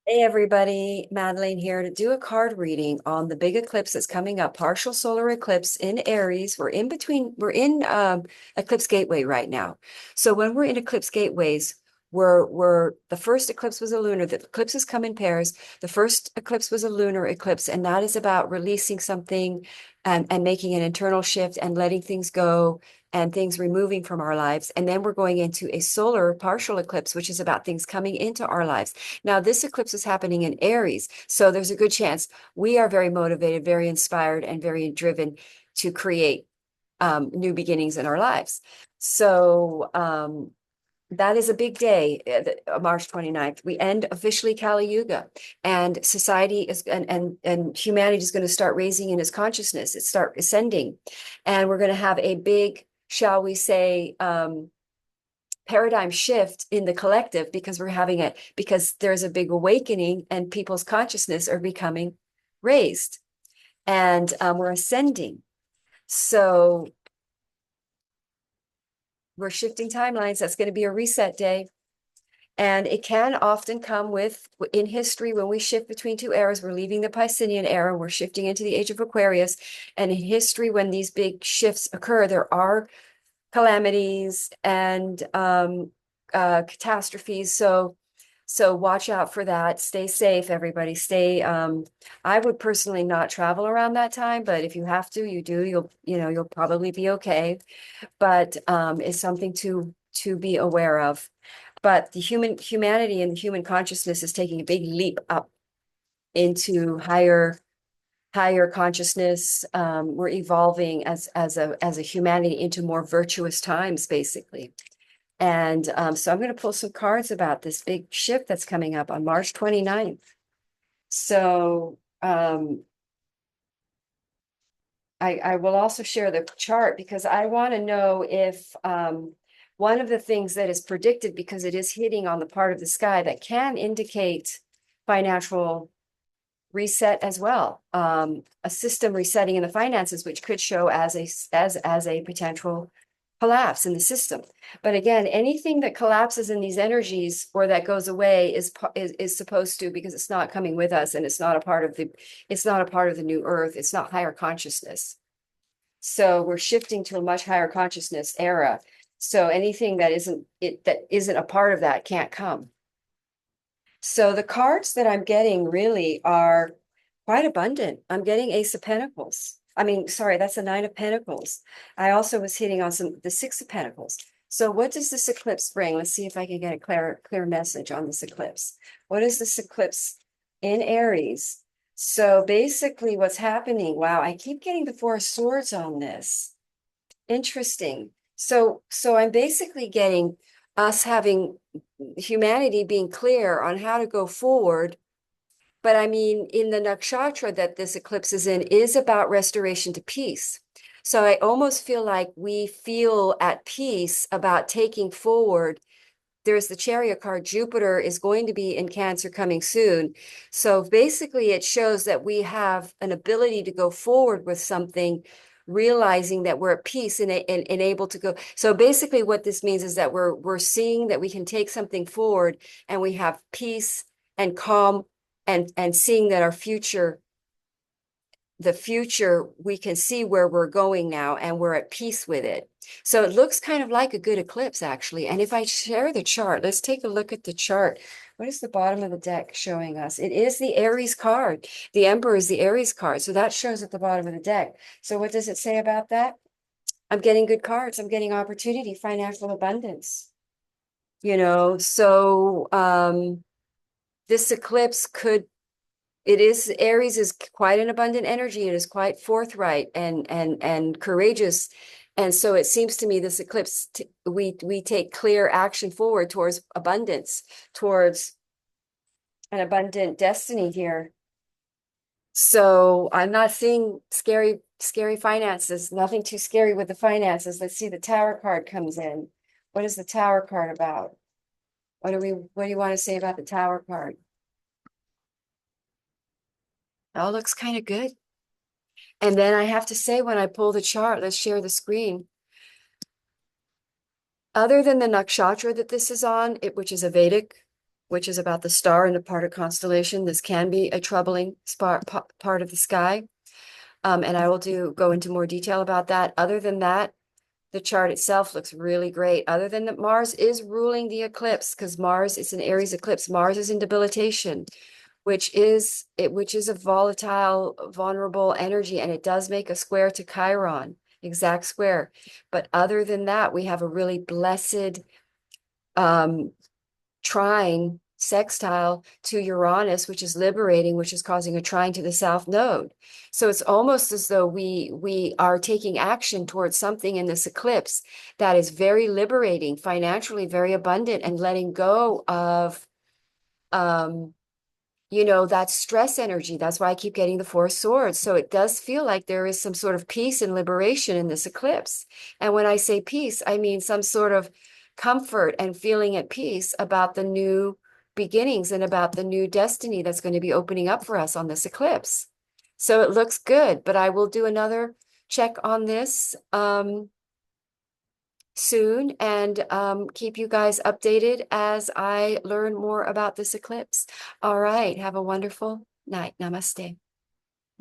Hey everybody, Madeline here to do a card reading on the big eclipse that's coming up, partial solar eclipse in Aries. We're in eclipse gateway right now. So when we're in eclipse gateways, we're the first eclipse was a lunar. The eclipses come in pairs. The first eclipse was a lunar eclipse, and that is about releasing something and making an internal shift and letting things go and things removing from our lives. And then we're going into a solar partial eclipse, which is about things coming into our lives. Now, this eclipse is happening in Aries, so there's a good chance we are very motivated, very inspired, and very driven to create new beginnings in our lives. So that is a big day, March 29th. We end officially Kali Yuga, and society is and humanity is going to start raising in its consciousness. It start ascending, and we're going to have a big, shall we say, paradigm shift in the collective because because there's a big awakening and people's consciousness are becoming raised and we're ascending. So we're shifting timelines. That's going to be a reset day. And it can often come with, in history, when we shift between two eras, we're leaving the Piscean era, we're shifting into the age of Aquarius. And in history, when these big shifts occur, there are calamities and catastrophes. So watch out for that. Stay safe, everybody. I would personally not travel around that time, but if you have to, you do. You'll probably be okay. But it's something to be aware of. But the humanity and the human consciousness is taking a big leap up into higher consciousness. We're evolving as a humanity into more virtuous times, basically. And so I'm going to pull some cards about this big shift that's coming up on March 29th. So I will also share the chart because I want to know if one of the things that is predicted, because it is hitting on the part of the sky that can indicate financial reset as well, a system resetting in the finances, which could show as a potential collapse in the system. But again, anything that collapses in these energies or that goes away is supposed to, because it's not coming with us and it's not a part of the new earth. It's not higher consciousness. So we're shifting to a much higher consciousness era. So anything that isn't a part of that can't come. So the cards that I'm getting really are quite abundant. I'm getting Ace of Pentacles. I mean, sorry, that's the Nine of Pentacles. I also was hitting on the Six of Pentacles. So what does this eclipse bring? Let's see if I can get a clear message on this eclipse. What is this eclipse in Aries? So basically what's happening, wow, I keep getting the Four of Swords on this. Interesting. So I'm basically getting us having humanity being clear on how to go forward. But I mean, in the nakshatra that this eclipse is in is about restoration to peace. So I almost feel like we feel at peace about taking forward. There's the Chariot card. Jupiter is going to be in Cancer coming soon. So basically, it shows that we have an ability to go forward with something, realizing that we're at peace and able to go. So basically, what this means is that we're seeing that we can take something forward and we have peace and calm and seeing that the future, we can see where we're going now and we're at peace with it. So it looks kind of like a good eclipse, actually. And if I share the chart, let's take a look at the chart. What is the bottom of the deck showing us? It is the Aries card. The Emperor is the Aries card. So that shows at the bottom of the deck. So what does it say about that? I'm getting good cards. I'm getting opportunity, financial abundance. So this eclipse Aries is quite an abundant energy. It is quite forthright and courageous. And so it seems to me this eclipse, we take clear action forward towards abundance, towards an abundant destiny here. So I'm not seeing scary finances, nothing too scary with the finances. Let's see, the Tower card comes in. What is the Tower card about? What do you want to say about the Tower card? Oh, looks kind of good. And then I have to say, when I pull the chart, let's share the screen. Other than the nakshatra that this is on, which is a Vedic, which is about the star in a part of constellation. This can be a troubling part of the sky. And I will go into more detail about that. Other than that, the chart itself looks really great. Other than that, Mars is ruling the eclipse, because Mars is an Aries eclipse. Mars is in debilitation, which is a volatile, vulnerable energy, and it does make a square to Chiron, exact square. But other than that, we have a really blessed trine sextile to Uranus, which is liberating, which is causing a trine to the south node. So it's almost as though we are taking action towards something in this eclipse that is very liberating, financially very abundant, and letting go of that stress energy. That's why I keep getting the Four of Swords. So it does feel like there is some sort of peace and liberation in this eclipse. And when I say peace, I mean some sort of comfort and feeling at peace about the new beginnings and about the new destiny that's going to be opening up for us on this eclipse. So it looks good, but I will do another check on this soon, and keep you guys updated as I learn more about this eclipse. All right. Have a wonderful night. Namaste.